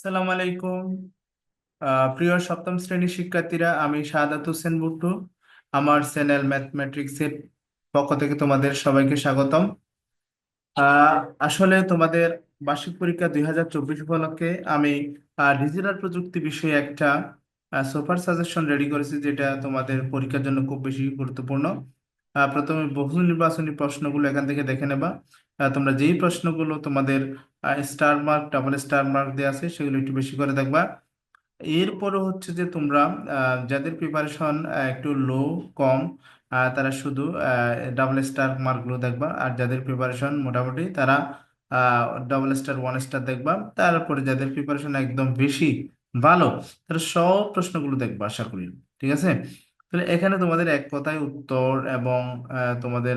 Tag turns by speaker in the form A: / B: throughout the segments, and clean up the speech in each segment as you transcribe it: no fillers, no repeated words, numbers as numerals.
A: সালাম আলাইকুম। প্রিয় সপ্তম শ্রেণীর শিক্ষার্থীরা, আমি শাহাদাত হোসেন বুট্টু। আমার চ্যানেল ম্যাথমেটিক্সের পক্ষ থেকে তোমাদের সবাইকে স্বাগতম। আহ, আসলে তোমাদের বার্ষিক পরীক্ষা 2024 উপলক্ষে আমি ডিজিটাল প্রযুক্তি বিষয়ে একটা সুপার সাজেশন রেডি করেছি, যেটা তোমাদের পরীক্ষার জন্য খুব বেশি গুরুত্বপূর্ণ। প্রথমে বহু নির্বাচনী প্রশ্নগুলো এখান থেকে দেখে নেবা। তোমরা যেই প্রশ্নগুলো তোমাদের star mark, double star mark দেওয়া আছে, সেগুলো একটু বেশি করে দেখবা। এরপরে হচ্ছে যে তোমরা যাদের প্রিপারেশন একটু লো, কম, তারা শুধু ডাবল স্টার মার্কগুলো দেখবা। আর যাদের প্রিপারেশন মোটামুটি, তারা ডাবল স্টার, ওয়ান স্টার দেখবা। তারপরে যাদের প্রিপারেশন একদম বেশি ভালো, তারা সব প্রশ্নগুলো দেখবা আশা করি। ঠিক আছে? তাহলে এখানে তোমাদের এক কথায় উত্তর এবং তোমাদের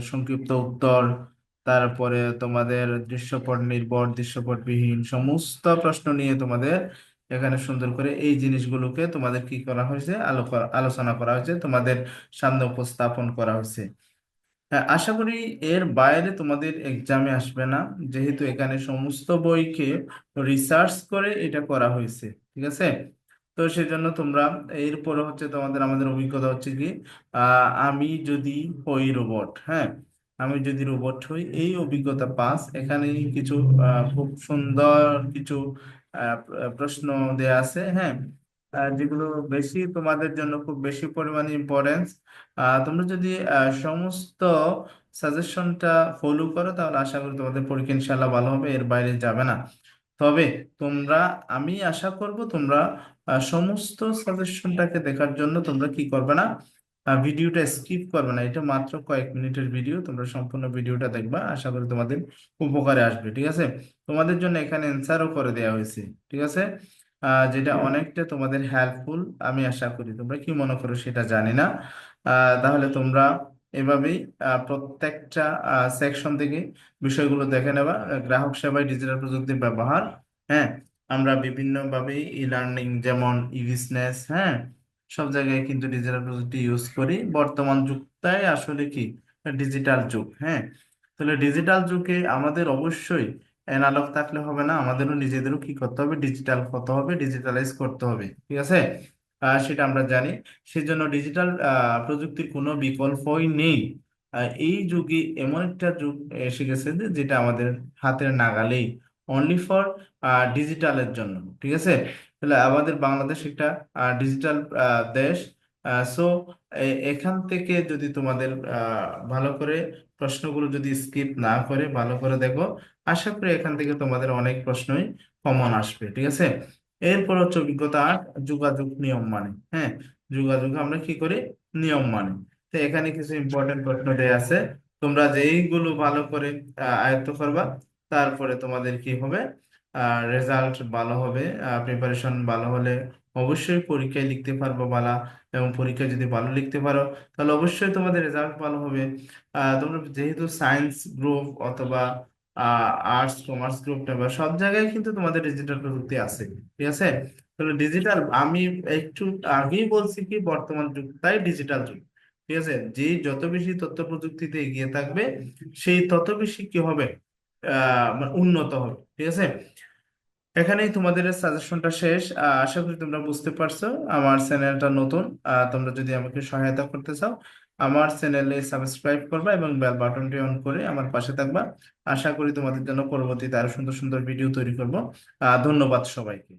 A: সংক্ষিপ্ত উত্তর, তারপরে তোমাদের দৃশ্যপট নির্ভর, দৃশ্যপটবিহীন সমস্ত প্রশ্ন নিয়ে তোমাদের এখানে সুন্দর করে এই জিনিসগুলোকে তোমাদের কি করা হয়েছে, আলোচনা করা হয়েছে, তোমাদের সামনে উপস্থাপন করা হয়েছে। হ্যাঁ, আশা করি এর বাইরে তোমাদের এক্সামে আসবে না, যেহেতু এখানে সমস্ত বইকে রিসার্চ করে এটা করা হয়েছে। ঠিক আছে? তো সেজন্য তোমরা, এরপরে হচ্ছে তোমাদের, আমাদের অভিজ্ঞতা হচ্ছে কি, আমি যদি হই রোবট, হ্যাঁ, আমি যদি রোবট হই, এই অভিজ্ঞতা পাস এখানে কিছু খুব সুন্দর কিছু প্রশ্ন দেয়া আছে, হ্যাঁ, যেগুলো বেশি তোমাদের জন্য খুব বেশি পরিমাণে ইম্পর্টেন্স। তোমরা যদি সমস্ত সাজেশনটা ফলো করো, তাহলে আশা করি তোমাদের পরীক্ষা ইনশাল্লাহ ভালো হবে, এর বাইরে যাবে না। তবে তোমরা, আমি আশা করব তোমরা সমস্ত সাজেশনটাকে দেখার জন্য তোমরা কি করবে না, ভিডিওটা স্কিপ করবে না। এটা মাত্র কয়েক মিনিটের ভিডিও, তোমরা সম্পূর্ণ ভিডিওটা দেখবা, আশা করি তোমাদের উপকারে আসবে। ঠিক আছে? তোমাদের জন্য এখানে অ্যান্সারও করে দেওয়া হয়েছে। ঠিক আছে? যেটা অনেকটা তোমাদের হেল্পফুল, আমি আশা করি। তোমরা কি মনে করো সেটা জানি না। তাহলে তোমরা এভাবেই প্রত্যেকটা সেকশন থেকে বিষয়গুলো দেখে নেবা। গ্রাহক সেবায় ডিজিটাল প্রযুক্তির ব্যবহার, হ্যাঁ, আমরা বিভিন্ন ভাবে ই লার্নিং, যেমন ই বিজনেস, হ্যাঁ, সব জায়গায় কিন্তু ডিজিটাল প্রযুক্তি ইউজ করি। বর্তমান যুগটাই আসলে কি, ডিজিটাল যুগ। হ্যাঁ, তাহলে ডিজিটাল যুগে আমাদের অবশ্যই অ্যানালগ থাকলে হবে না, আমাদেরও নিজেদেরও কি করতে হবে, ডিজিটাল হতে হবে, ডিজিটালাইজ করতে হবে। ঠিক আছে? সেটা আমরা জানি। সেজন্য ডিজিটাল প্রযুক্তির কোনো বিকল্পই নেই। এই যুগে এমন একটা যুগ এসে গেছে যে, যেটা আমাদের হাতের নাগালেই, অনলি ফর ডিজিটালের জন্য। ঠিক আছে? তাহলে আমাদের বাংলাদেশ একটা ডিজিটাল দেশ। সো এখান থেকে যদি তোমাদের ভালো করে প্রশ্নগুলো যদি স্কিপ না করে ভালো করে দেখো, আশা করি এখান থেকে তোমাদের অনেক প্রশ্নই কমন আসবে। ঠিক আছে? এরপর হচ্ছে অভিজ্ঞতা 8, যোগাযোগ নিয়ম মানে, হ্যাঁ, যোগাযোগ আমরা কি করি, নিয়ম মানে। তো এখানে কিছু ইম্পর্টেন্ট প্রশ্ন দেয়া আছে, তোমরা যেইগুলো ভালো করে আয়ত্ত করবা, তারপরে তোমাদের কি হবে, রেজাল্ট ভালো হবে। প্রিপারেশন ভালো হলে অবশ্যই পরীক্ষায় লিখতে পারবো ভালো, এবং পরীক্ষায় যদি ভালো লিখতে পারো, তাহলে অবশ্যই তোমাদের রেজাল্ট ভালো হবে। তোমরা যেহেতু সায়েন্স গ্রুপ অথবা আর্টস কমার্স গ্রুপ নেবে, সব জায়গায় কিন্তু তোমাদের ডিজিটাল প্রযুক্তি আছে। ঠিক আছে? তাহলে ডিজিটাল, আমি একটু আগেই বলছি কি, বর্তমান যুগটাই ডিজিটাল যুগ। ঠিক আছে? যে যত বেশি তথ্য প্রযুক্তিতে এগিয়ে থাকবে, সেই তত বেশি কি হবে, মানে উন্নত হবে। ঠিক আছে? এখানেই তোমাদের সাজেশনটা শেষ। আশা করি তোমরা বুঝতে পারছো। আমার চ্যানেলটা নতুন, তোমরা যদি আমাকে সহায়তা করতে চাও, আমার চ্যানেলে সাবস্ক্রাইব করবা এবং বেল বাটনটি অন করে আমার পাশে থাকবা। আশা করি তোমাদের জন্য পরবর্তীতে আরো সুন্দর সুন্দর ভিডিও তৈরি করব। ধন্যবাদ সবাইকে।